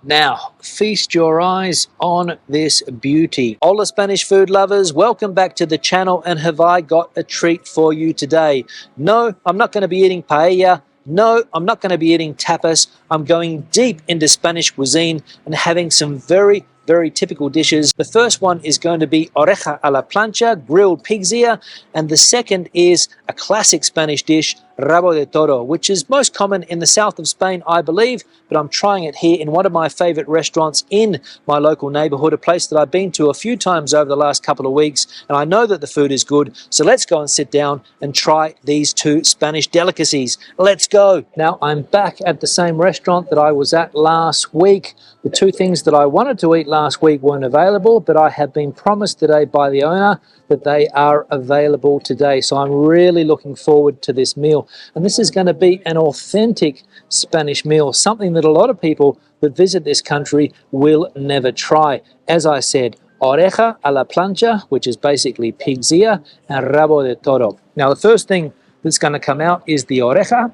Now, feast your eyes on this beauty. Hola Spanish food lovers, welcome back to the channel, and have I got a treat for you today? No, I'm not going to be eating paella. No, I'm not going to be eating tapas. I'm going deep into Spanish cuisine and having some very typical dishes. The first one is going to be oreja a la plancha, grilled pig's ear, and the second is a classic Spanish dish, rabo de toro, which is most common in the south of Spain, I believe, but I'm trying it here in one of my favorite restaurants in my local neighborhood, a place that I've been to a few times over the last couple of weeks, and I know that the food is good, so let's go and sit down and try these two Spanish delicacies. Let's go. Now, I'm back at the same restaurant that I was at last week. The two things that I wanted to eat last week weren't available, but I have been promised today by the owner that they are available today. So I'm really looking forward to this meal. And this is going to be an authentic Spanish meal, something that a lot of people that visit this country will never try. As I said, oreja a la plancha, which is basically pig's ear, and rabo de toro. Now, the first thing that's going to come out is the oreja.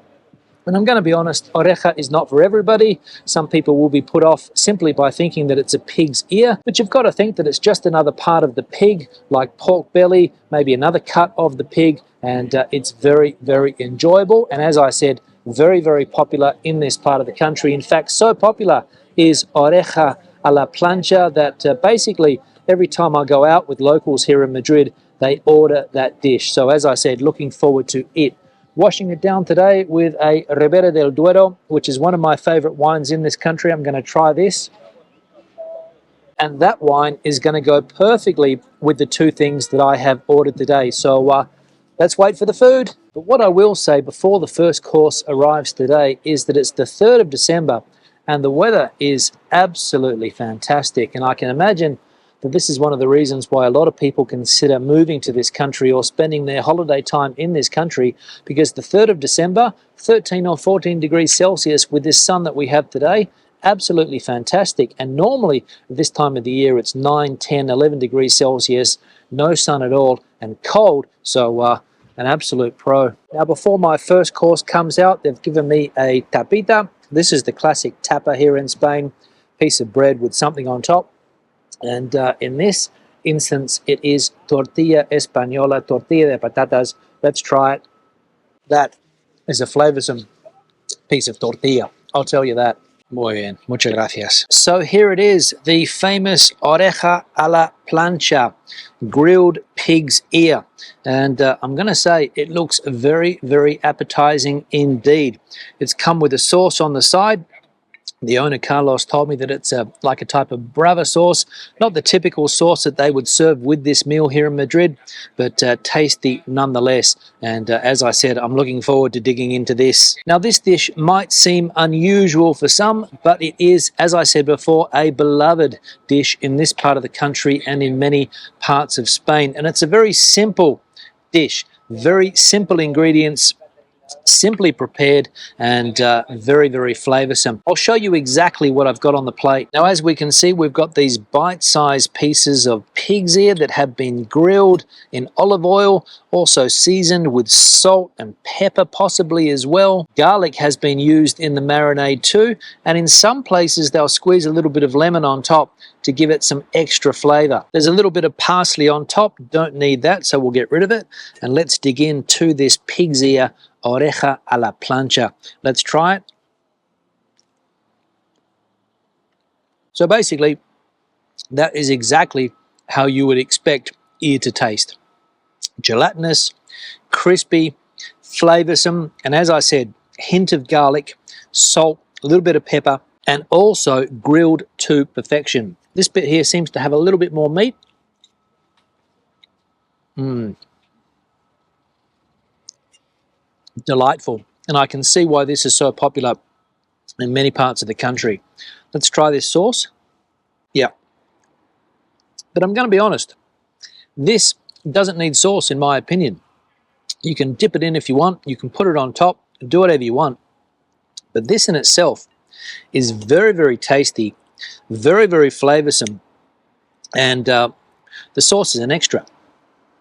And I'm going to be honest, oreja is not for everybody. Some people will be put off simply by thinking that it's a pig's ear, but you've got to think that it's just another part of the pig, like pork belly, maybe another cut of the pig, and it's very enjoyable. And as I said, very popular in this part of the country. In fact, so popular is oreja a la plancha that basically every time I go out with locals here in Madrid, they order that dish. So as I said, looking forward to it. Washing it down today with a Ribera del Duero, which is one of my favorite wines in this country. I'm going to try this. And that wine is going to go perfectly with the two things that I have ordered today. So let's wait for the food. But what I will say before the first course arrives today is that it's the 3rd of December and the weather is absolutely fantastic. And I can imagine that this is one of the reasons why a lot of people consider moving to this country or spending their holiday time in this country, because the 3rd of December, 13 or 14 degrees Celsius with this sun that we have today, absolutely fantastic. And normally at this time of the year it's 9, 10, 11 degrees Celsius, no sun at all and cold, so an absolute pro. Now, before my first course comes out, they've given me a tapita. This is the classic tapa here in Spain, piece of bread with something on top. And in this instance, it is tortilla española, tortilla de patatas. Let's try it. That is a flavoursome piece of tortilla, I'll tell you that. Muy bien, muchas gracias. So here it is, the famous oreja a la plancha, grilled pig's ear. And I'm going to say it looks very appetizing indeed. It's come with a sauce on the side. The owner, Carlos, told me that it's like a type of Brava sauce, not the typical sauce that they would serve with this meal here in Madrid, but tasty nonetheless. And as I said, I'm looking forward to digging into this. Now, this dish might seem unusual for some, but it is, as I said before, a beloved dish in this part of the country and in many parts of Spain. And it's a very simple dish, very simple ingredients, simply prepared, and very flavoursome. I'll show you exactly what I've got on the plate. Now, as we can see, we've got these bite-sized pieces of pig's ear that have been grilled in olive oil, also seasoned with salt and pepper possibly as well. Garlic has been used in the marinade too, and in some places they'll squeeze a little bit of lemon on top to give it some extra flavour. There's a little bit of parsley on top, don't need that, so we'll get rid of it. And let's dig into this pig's ear oreja a la plancha. Let's try it. So basically, that is exactly how you would expect ear to taste. Gelatinous, crispy, flavoursome, and as I said, hint of garlic, salt, a little bit of pepper, and also grilled to perfection. This bit here seems to have a little bit more meat. Delightful. And I can see why this is so popular in many parts of the country. Let's try this sauce. Yeah. But I'm going to be honest. This doesn't need sauce in my opinion. You can dip it in if you want. You can put it on top. Do whatever you want. But this in itself is very tasty, very flavoursome, and the sauce is an extra.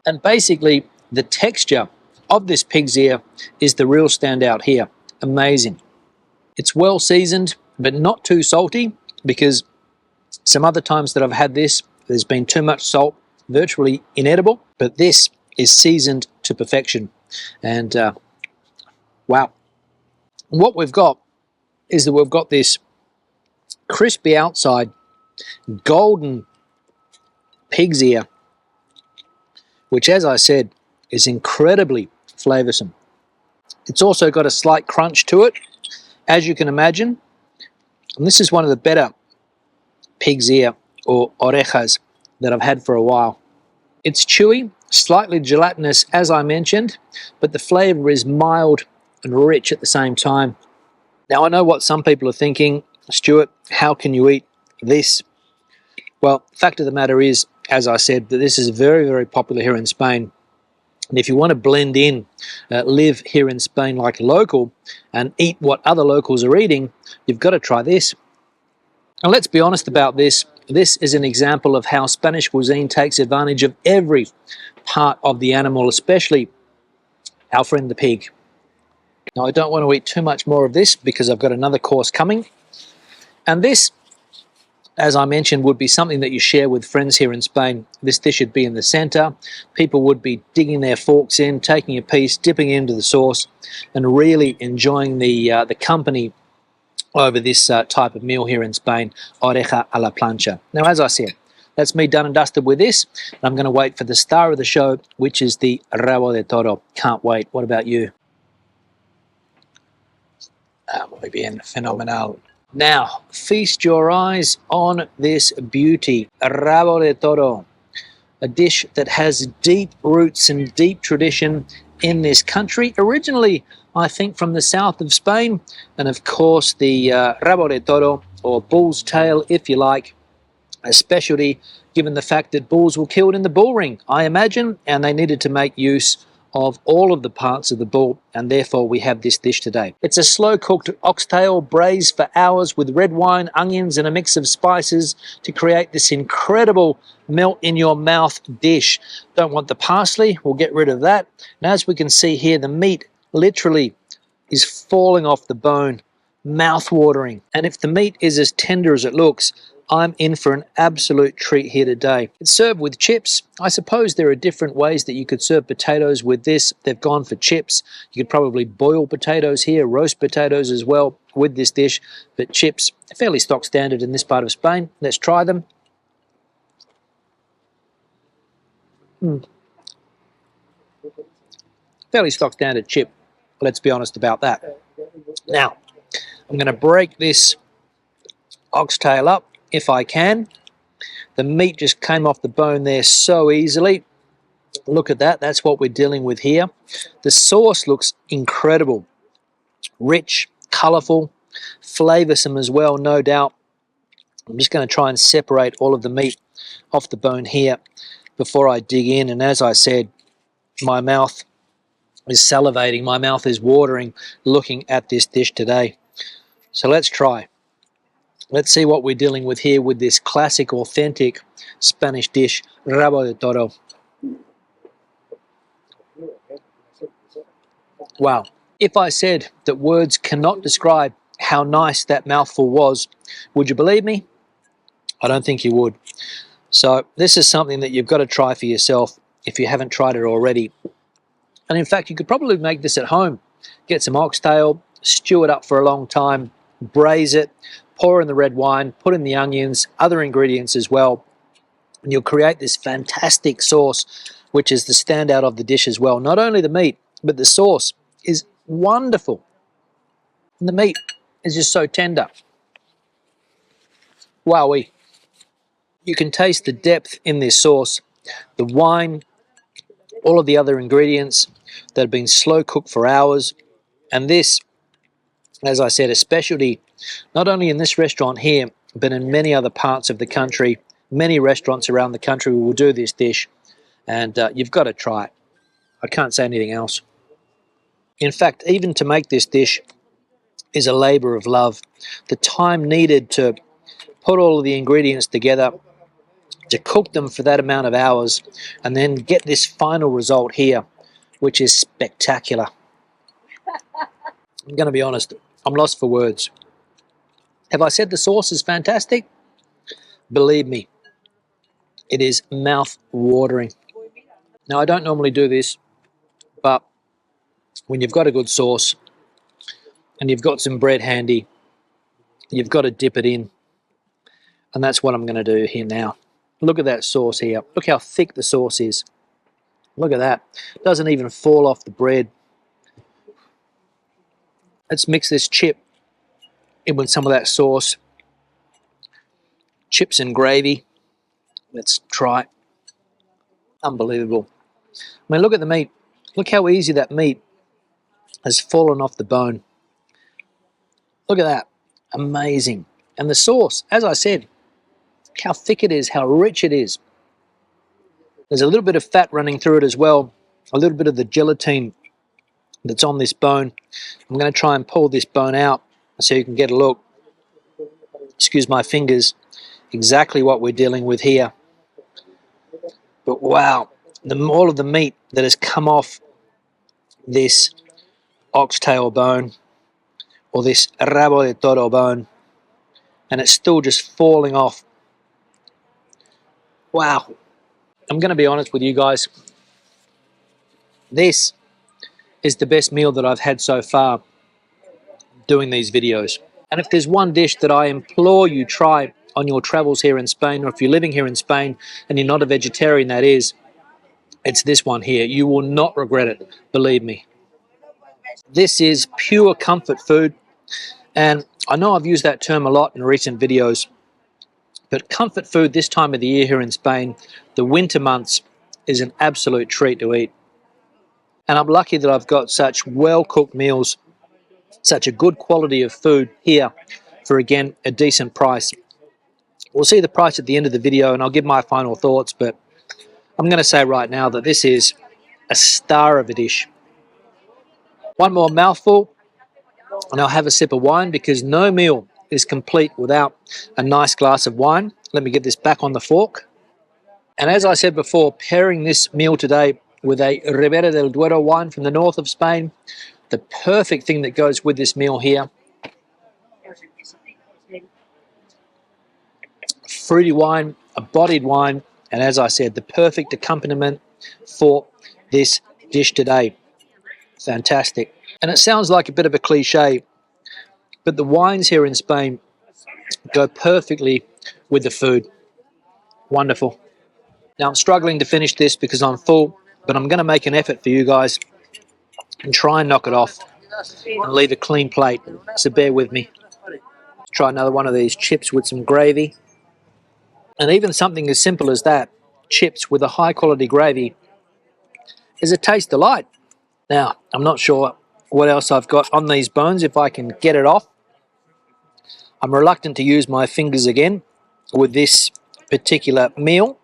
And basically, the texture of this pig's ear is the real standout here. Amazing. It's well seasoned, but not too salty. because some other times that I've had this, there's been too much salt, virtually inedible, but this is seasoned to perfection. And wow. What we've got is that we've got this crispy outside, golden pig's ear, which, as I said, is incredibly flavoursome. It's also got a slight crunch to it, as you can imagine. And this is one of the better pig's ear or orejas that I've had for a while. It's chewy, slightly gelatinous, as I mentioned, but the flavour is mild and rich at the same time. Now, I know what some people are thinking, Stuart, how can you eat this? Well, the fact of the matter is, as I said, that this is very, very popular here in Spain. And if you want to blend in, live here in Spain like a local and eat what other locals are eating, you've got to try this. And let's be honest about this. This is an example of how Spanish cuisine takes advantage of every part of the animal, especially our friend the pig. Now, I don't want to eat too much more of this because I've got another course coming. And this, as I mentioned, would be something that you share with friends here in Spain. This dish would be in the center. People would be digging their forks in, taking a piece, dipping into the sauce, and really enjoying the company over this type of meal here in Spain, oreja a la plancha. Now, as I said, that's me done and dusted with this. And I'm going to wait for the star of the show, which is the rabo de toro. Can't wait. What about you? Muy bien, fenomenal. Now, feast your eyes on this beauty, rabo de toro, a dish that has deep roots and deep tradition in this country. Originally, I think, from the south of Spain, and of course the rabo de toro, or bull's tail, if you like, a specialty given the fact that bulls were killed in the bull ring, I imagine, and they needed to make use of all of the parts of the bull, and therefore we have this dish today. It's a slow-cooked oxtail braised for hours with red wine, onions, and a mix of spices to create this incredible melt-in-your-mouth dish. Don't want the parsley, we'll get rid of that. And as we can see here, the meat literally is falling off the bone, mouth-watering. And if the meat is as tender as it looks, I'm in for an absolute treat here today. It's served with chips. I suppose there are different ways that you could serve potatoes with this. They've gone for chips. You could probably boil potatoes here, roast potatoes as well with this dish. But chips, fairly stock standard in this part of Spain. Let's try them. Fairly stock standard chip. Let's be honest about that. Now, I'm going to break this oxtail up if I can. The meat just came off the bone there so easily. Look at that. That's what we're dealing with here. The sauce looks incredible. Rich, colourful, flavoursome as well, no doubt. I'm just going to try and separate all of the meat off the bone here before I dig in. And as I said, my mouth is salivating. My mouth is watering looking at this dish today. So let's try. Let's see what we're dealing with here with this classic, authentic Spanish dish, rabo de toro. Wow. If I said that words cannot describe how nice that mouthful was, would you believe me? I don't think you would. So this is something that you've got to try for yourself if you haven't tried it already. And in fact, you could probably make this at home. Get some oxtail, stew it up for a long time, braise it, pour in the red wine, put in the onions, other ingredients as well, and you'll create this fantastic sauce, which is the standout of the dish as well. Not only the meat, but the sauce is wonderful. And the meat is just so tender. Wowee. You can taste the depth in this sauce, the wine, all of the other ingredients that have been slow cooked for hours. And this, as I said, a specialty, not only in this restaurant here, but in many other parts of the country. Many restaurants around the country will do this dish, and you've got to try it. I can't say anything else. In fact, even to make this dish is a labor of love. The time needed to put all of the ingredients together, to cook them for that amount of hours, and then get this final result here, which is spectacular. I'm going to be honest, I'm lost for words. Have I said the sauce is fantastic? Believe me, it is mouth-watering. Now, I don't normally do this, but when you've got a good sauce and you've got some bread handy, you've got to dip it in. And that's what I'm going to do here now. Look at that sauce here. Look how thick the sauce is. Look at that. It doesn't even fall off the bread. Let's mix this chip in with some of that sauce. Chips and gravy. Let's try. Unbelievable. I mean, look at the meat. Look how easy that meat has fallen off the bone. Look at that. Amazing. And the sauce, as I said, how thick it is, how rich it is. There's a little bit of fat running through it as well, a little bit of the gelatin that's on this bone. I'm going to try and pull this bone out so you can get a look. Excuse my fingers. Exactly what we're dealing with here. But wow, all of the meat that has come off this oxtail bone or this rabo de toro bone, and it's still just falling off. Wow. I'm going to be honest with you guys. This is the best meal that I've had so far doing these videos. And if there's one dish that I implore you try on your travels here in Spain, or if you're living here in Spain and you're not a vegetarian, that is, it's this one here. You will not regret it, believe me. This is pure comfort food. And I know I've used that term a lot in recent videos, but comfort food this time of the year here in Spain, the winter months, is an absolute treat to eat. And I'm lucky that I've got such well-cooked meals, such a good quality of food here for, again, a decent price. We'll see the price at the end of the video and I'll give my final thoughts, but I'm going to say right now that this is a star of a dish. One more mouthful and I'll have a sip of wine, because no meal is complete without a nice glass of wine. Let me get this back on the fork. And as I said before, pairing this meal today with a Ribera del Duero wine from the north of Spain, the perfect thing that goes with this meal here. Fruity wine, a bodied wine, and as I said, the perfect accompaniment for this dish today. Fantastic. And it sounds like a bit of a cliche, but the wines here in Spain go perfectly with the food. Wonderful. Now I'm struggling to finish this because I'm full, but I'm going to make an effort for you guys and try and knock it off and leave a clean plate, so bear with me. Let's try another one of these chips with some gravy. And even something as simple as that, chips with a high quality gravy, is a taste delight. Now, I'm not sure what else I've got on these bones, if I can get it off. I'm reluctant to use my fingers again with this particular meal.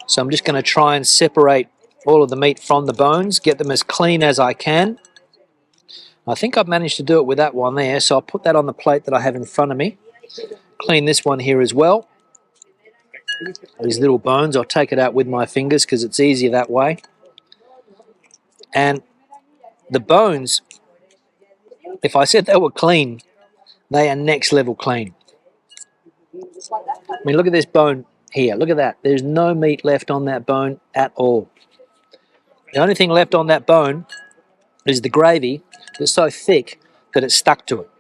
So I'm just going to try and separate all of the meat from the bones, get them as clean as I can. I think I've managed to do it with that one there, so I'll put that on the plate that I have in front of me. Clean this one here as well. These little bones, I'll take it out with my fingers because it's easier that way. And the bones, if I said they were clean, they are next level clean. I mean, look at this bone here. Look at that. There's no meat left on that bone at all. The only thing left on that bone is the gravy that's so thick that it's stuck to it.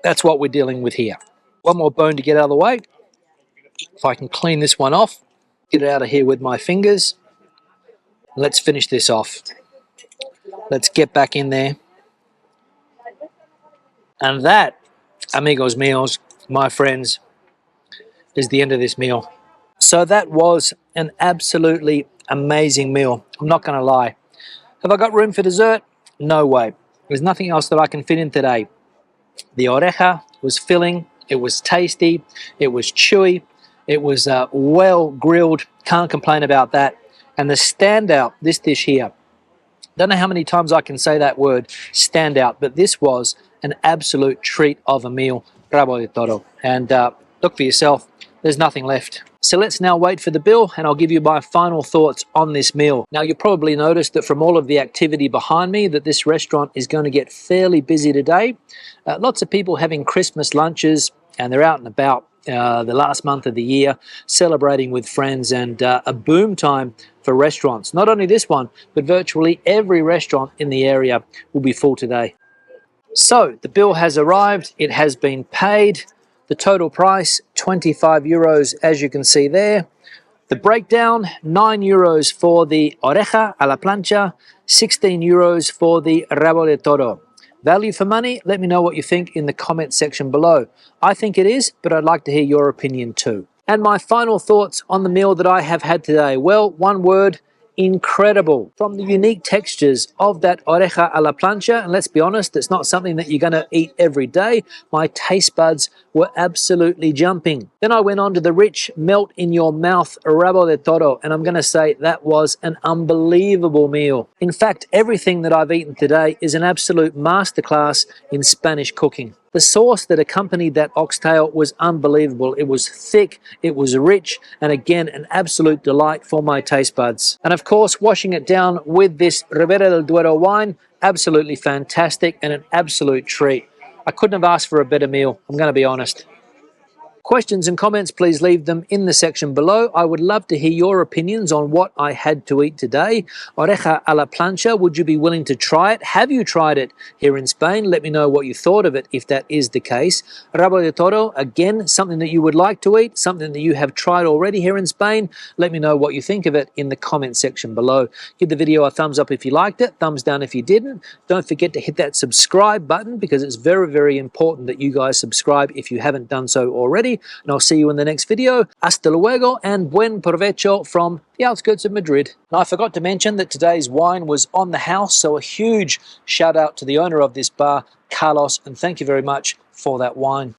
That's what we're dealing with here. One more bone to get out of the way. If I can clean this one off, get it out of here with my fingers. Let's finish this off. Let's get back in there. And that, amigos míos, my friends, is the end of this meal. So that was an absolutely amazing meal. I'm not going to lie. Have I got room for dessert? No way. There's nothing else that I can fit in today. The oreja was filling. It was tasty. It was chewy. It was well grilled. Can't complain about that. And the standout, this dish here, don't know how many times I can say that word, standout, but this was an absolute treat of a meal, rabo de toro. And look for yourself, there's nothing left. So let's now wait for the bill and I'll give you my final thoughts on this meal. Now you'll probably notice that from all of the activity behind me that this restaurant is going to get fairly busy today. Lots of people having Christmas lunches and they're out and about the last month of the year, celebrating with friends, and a boom time for restaurants. Not only this one, but virtually every restaurant in the area will be full today. So the bill has arrived, it has been paid. The total price, 25 euros, as you can see there. The breakdown, 9 euros for the oreja a la plancha, 16 euros for the rabo de toro. Value for money? Let me know what you think in the comment section below. I think it is, but I'd like to hear your opinion too. And my final thoughts on the meal that I have had today. Well, one word: incredible. From the unique textures of that oreja a la plancha, and let's be honest, it's not something that you're going to eat every day, my taste buds were absolutely jumping. Then I went on to the rich melt in your mouth rabo de toro, and I'm going to say that was an unbelievable meal. In fact, everything that I've eaten today is an absolute masterclass in Spanish cooking. The sauce that accompanied that oxtail was unbelievable. It was thick, it was rich, and again, an absolute delight for my taste buds. And of course, washing it down with this Ribera del Duero wine, absolutely fantastic and an absolute treat. I couldn't have asked for a better meal, I'm going to be honest. Questions and comments, please leave them in the section below. I would love to hear your opinions on what I had to eat today. Oreja a la plancha, would you be willing to try it? Have you tried it here in Spain? Let me know what you thought of it if that is the case. Rabo de toro, again, something that you would like to eat, something that you have tried already here in Spain. Let me know what you think of it in the comment section below. Give the video a thumbs up if you liked it, thumbs down if you didn't. Don't forget to hit that subscribe button because it's very, very important that you guys subscribe if you haven't done so already. And I'll see you in the next video. Hasta luego and buen provecho from the outskirts of Madrid. And I forgot to mention that today's wine was on the house, so a huge shout out to the owner of this bar, Carlos, and thank you very much for that wine.